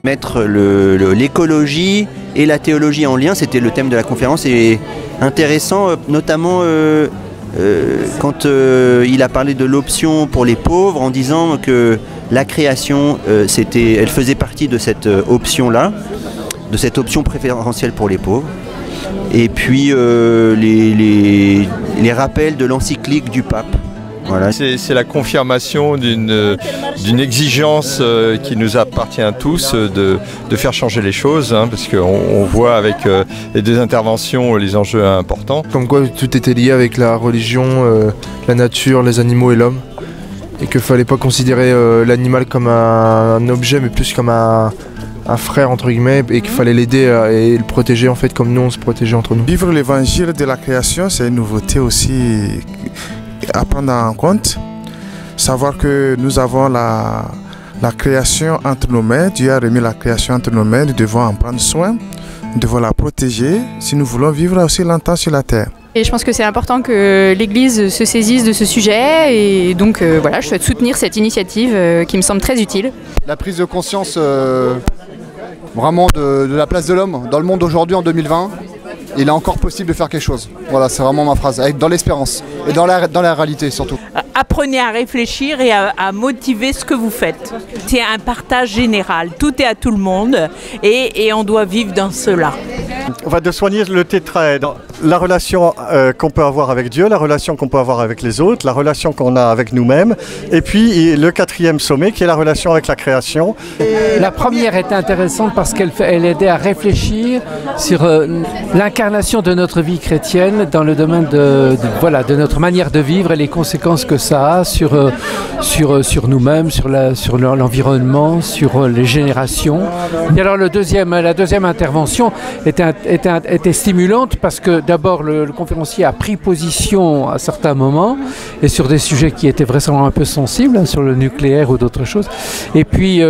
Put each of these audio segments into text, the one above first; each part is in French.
mettre l'écologie et la théologie en lien. C'était le thème de la conférence et intéressant, notamment quand il a parlé de l'option pour les pauvres en disant que la création, elle faisait partie de cette option-là, de cette option préférentielle pour les pauvres. Et puis les rappels de l'encyclique du pape. Voilà. C'est la confirmation d'une exigence qui nous appartient à tous de faire changer les choses, hein, parce qu'on voit avec les deux interventions les enjeux importants. Comme quoi tout était lié avec la religion, la nature, les animaux et l'homme. Et qu'il ne fallait pas considérer l'animal comme un objet, mais plus comme un frère entre guillemets, et qu'il fallait l'aider et le protéger en fait comme nous on se protégeait entre nous. Vivre l'évangile de la création, c'est une nouveauté aussi à prendre en compte. Savoir que nous avons la création entre nos mains, Dieu a remis la création entre nos mains, nous devons en prendre soin, nous devons la protéger si nous voulons vivre aussi longtemps sur la terre. Et je pense que c'est important que l'Église se saisisse de ce sujet et donc voilà, je souhaite soutenir cette initiative qui me semble très utile. La prise de conscience vraiment de la place de l'homme dans le monde aujourd'hui en 2020, il est encore possible de faire quelque chose. Voilà, c'est vraiment ma phrase, dans l'espérance et dans la réalité surtout. Apprenez à réfléchir et à motiver ce que vous faites. C'est un partage général, tout est à tout le monde et on doit vivre dans cela. On va de soigner le tétraèdre, la relation qu'on peut avoir avec Dieu, la relation qu'on peut avoir avec les autres, la relation qu'on a avec nous-mêmes, et puis le quatrième sommet qui est la relation avec la création. La première était intéressante parce qu'elle aidait à réfléchir sur l'incarnation de notre vie chrétienne dans le domaine de notre manière de vivre et les conséquences que ça a sur nous-mêmes, sur l'environnement, sur les générations. Et alors la deuxième intervention était stimulante parce que d'abord le conférencier a pris position à certains moments et sur des sujets qui étaient vraisemblablement un peu sensibles, hein, sur le nucléaire ou d'autres choses. Et puis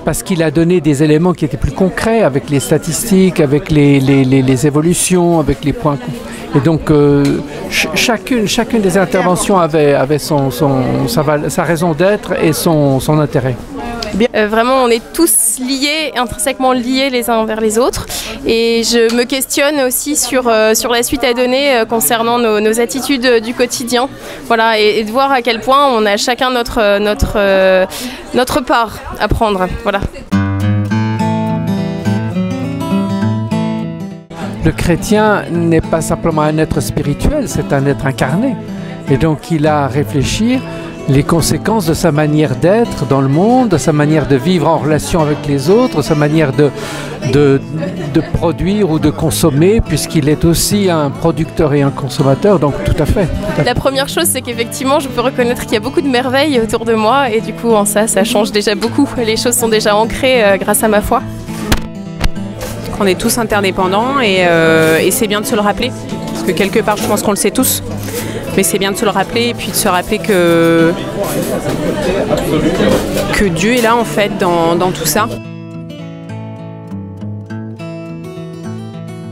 parce qu'il a donné des éléments qui étaient plus concrets avec les statistiques, avec les évolutions, avec les points. Et donc chacune des interventions avait sa raison d'être et son intérêt. Vraiment, on est tous liés, intrinsèquement liés les uns envers les autres. Et je me questionne aussi sur la suite à donner concernant nos attitudes du quotidien. Voilà, et de voir à quel point on a chacun notre part à prendre. Voilà. Le chrétien n'est pas simplement un être spirituel, c'est un être incarné. Et donc il a à réfléchir les conséquences de sa manière d'être dans le monde, de sa manière de vivre en relation avec les autres, de sa manière de produire ou de consommer, puisqu'il est aussi un producteur et un consommateur, donc tout à fait. La première chose, c'est qu'effectivement, je peux reconnaître qu'il y a beaucoup de merveilles autour de moi, et du coup, en ça change déjà beaucoup. Les choses sont déjà ancrées grâce à ma foi. On est tous interdépendants et c'est bien de se le rappeler, parce que quelque part, je pense qu'on le sait tous. Mais c'est bien de se le rappeler et puis de se rappeler que Dieu est là en fait dans tout ça.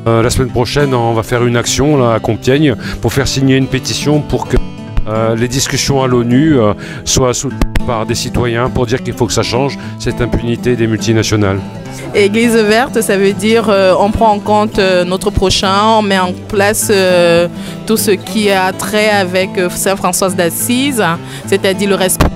La semaine prochaine, on va faire une action là, à Compiègne pour faire signer une pétition pour que les discussions à l'ONU soient soutenues par des citoyens pour dire qu'il faut que ça change, cette impunité des multinationales. Église verte, ça veut dire on prend en compte notre prochain, on met en place tout ce qui a trait avec Sainte Françoise d'Assise, c'est-à-dire le respect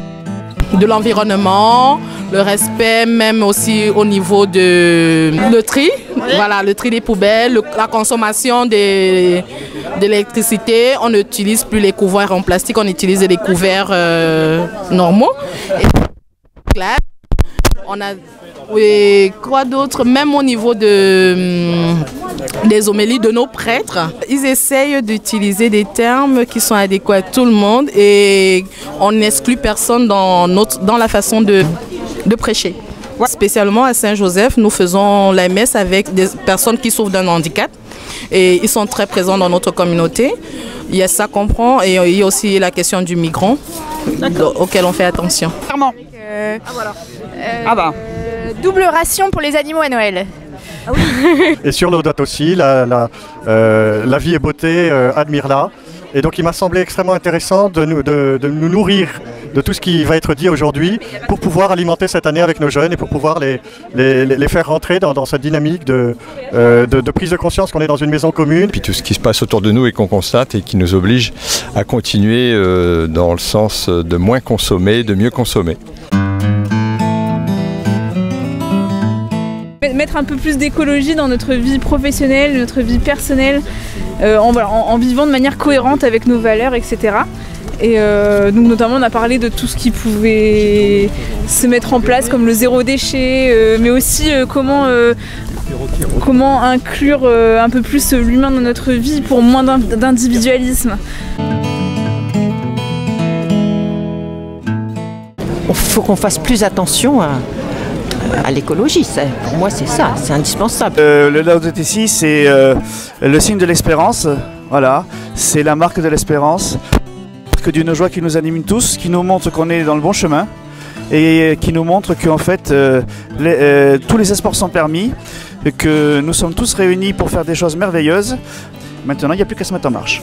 de l'environnement, le respect même aussi au niveau le tri, voilà, le tri des poubelles, la consommation d'électricité. On n'utilise plus les couverts en plastique, on utilise des couverts normaux. Et là, on a quoi d'autre, même au niveau des homélies de nos prêtres, ils essayent d'utiliser des termes qui sont adéquats à tout le monde et on n'exclut personne dans la façon de prêcher. Spécialement à Saint-Joseph, nous faisons la messe avec des personnes qui souffrent d'un handicap et ils sont très présents dans notre communauté. Il y a ça qu'on prend et il y a aussi la question du migrant auquel on fait attention. Clairement. Double ration pour les animaux à Noël. Ah oui. Et sur nos dates aussi, la vie et beauté, admire-la. Et donc il m'a semblé extrêmement intéressant de nous nourrir de tout ce qui va être dit aujourd'hui pour pouvoir alimenter cette année avec nos jeunes et pour pouvoir les faire rentrer dans cette dynamique de prise de conscience qu'on est dans une maison commune. Puis tout ce qui se passe autour de nous et qu'on constate et qui nous oblige à continuer dans le sens de moins consommer, de mieux consommer. Mettre un peu plus d'écologie dans notre vie professionnelle, notre vie personnelle, en vivant de manière cohérente avec nos valeurs, etc. Et donc notamment on a parlé de tout ce qui pouvait se mettre en place comme le zéro déchet, mais aussi comment inclure un peu plus l'humain dans notre vie pour moins d'individualisme. Il faut qu'on fasse plus attention à l'écologie, pour moi c'est ça, c'est indispensable. Le Laudato Si, c'est le signe de l'espérance, voilà, c'est la marque de l'espérance, que d'une joie qui nous anime tous, qui nous montre qu'on est dans le bon chemin et qui nous montre qu'en fait tous les espoirs sont permis, que nous sommes tous réunis pour faire des choses merveilleuses. Maintenant il n'y a plus qu'à se mettre en marche.